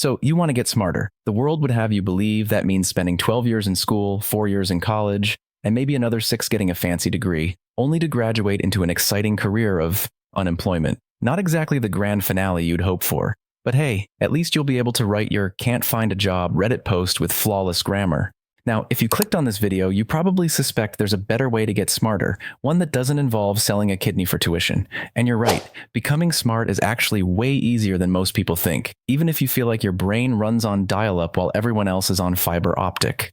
So you want to get smarter. The world would have you believe that means spending 12 years in school, 4 years in college, and maybe another 6 getting a fancy degree, only to graduate into an exciting career of unemployment. Not exactly the grand finale you'd hope for. But hey, at least you'll be able to write your can't find a job Reddit post with flawless grammar. Now, if you clicked on this video, you probably suspect there's a better way to get smarter, one that doesn't involve selling a kidney for tuition. And you're right, becoming smart is actually way easier than most people think, even if you feel like your brain runs on dial-up while everyone else is on fiber optic.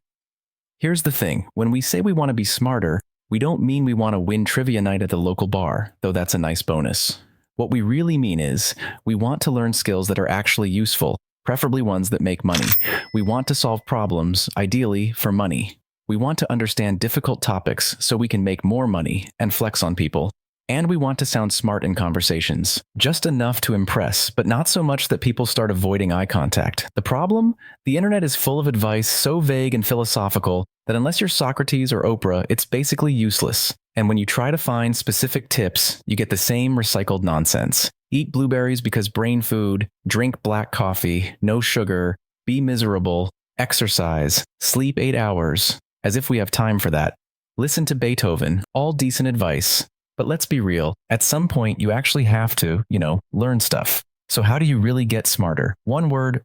Here's the thing, when we say we want to be smarter, we don't mean we want to win trivia night at the local bar, though that's a nice bonus. What we really mean is, we want to learn skills that are actually useful, preferably ones that make money. We want to solve problems, ideally for money. We want to understand difficult topics so we can make more money and flex on people. And we want to sound smart in conversations, just enough to impress, but not so much that people start avoiding eye contact. The problem? The internet is full of advice so vague and philosophical that unless you're Socrates or Oprah, it's basically useless. And when you try to find specific tips, you get the same recycled nonsense. Eat blueberries because brain food, drink black coffee, no sugar, be miserable, exercise, sleep 8 hours, as if we have time for that. Listen to Beethoven, all decent advice. But let's be real, at some point you actually have to, learn stuff. So how do you really get smarter? One word,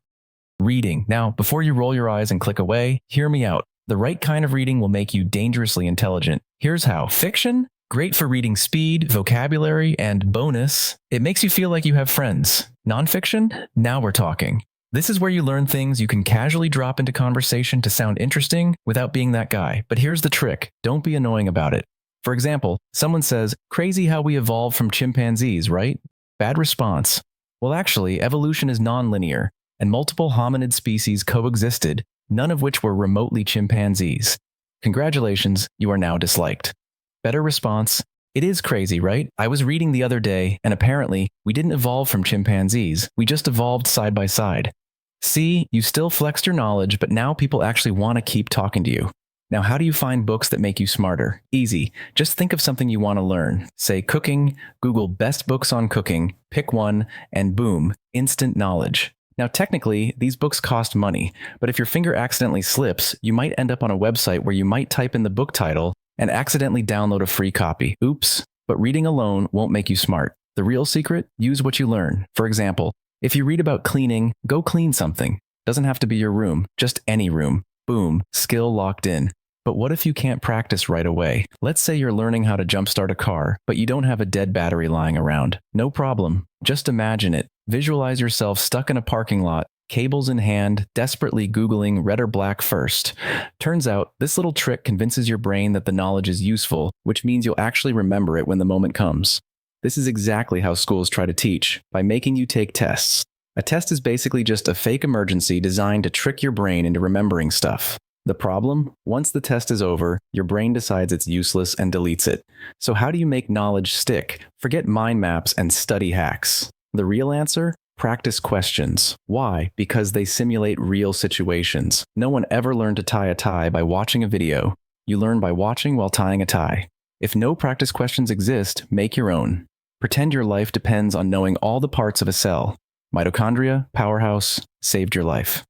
reading. Now, before you roll your eyes and click away, hear me out. The right kind of reading will make you dangerously intelligent. Here's how. Fiction? Great for reading speed, vocabulary, and bonus, it makes you feel like you have friends. Nonfiction? Now we're talking. This is where you learn things you can casually drop into conversation to sound interesting without being that guy. But here's the trick. Don't be annoying about it. For example, someone says, "Crazy how we evolved from chimpanzees, right?" Bad response. Well, actually, evolution is non-linear, and multiple hominid species coexisted, none of which were remotely chimpanzees. Congratulations, you are now disliked. Better response. It is crazy, right? I was reading the other day, and apparently, we didn't evolve from chimpanzees, we just evolved side by side. See, you still flexed your knowledge, but now people actually want to keep talking to you. Now, how do you find books that make you smarter? Easy. Just think of something you want to learn. Say cooking, Google best books on cooking, pick one, and boom, instant knowledge. Now, technically, these books cost money, but if your finger accidentally slips, you might end up on a website where you might type in the book title and accidentally download a free copy. Oops. But reading alone won't make you smart. The real secret? Use what you learn. For example, if you read about cleaning, go clean something. Doesn't have to be your room, just any room. Boom, skill locked in. But what if you can't practice right away? Let's say you're learning how to jumpstart a car, but you don't have a dead battery lying around. No problem. Just imagine it. Visualize yourself stuck in a parking lot, cables in hand, desperately Googling red or black first. Turns out, this little trick convinces your brain that the knowledge is useful, which means you'll actually remember it when the moment comes. This is exactly how schools try to teach, by making you take tests. A test is basically just a fake emergency designed to trick your brain into remembering stuff. The problem? Once the test is over, your brain decides it's useless and deletes it. So how do you make knowledge stick? Forget mind maps and study hacks. The real answer? Practice questions. Why? Because they simulate real situations. No one ever learned to tie a tie by watching a video. You learn by watching while tying a tie. If no practice questions exist, make your own. Pretend your life depends on knowing all the parts of a cell. Mitochondria, powerhouse, saved your life.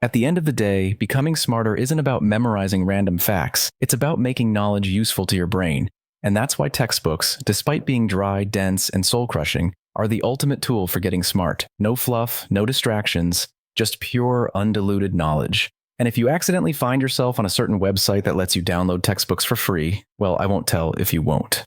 At the end of the day, becoming smarter isn't about memorizing random facts. It's about making knowledge useful to your brain. And that's why textbooks, despite being dry, dense, and soul-crushing, are the ultimate tool for getting smart. No fluff, no distractions, just pure, undiluted knowledge. And if you accidentally find yourself on a certain website that lets you download textbooks for free, well, I won't tell if you won't.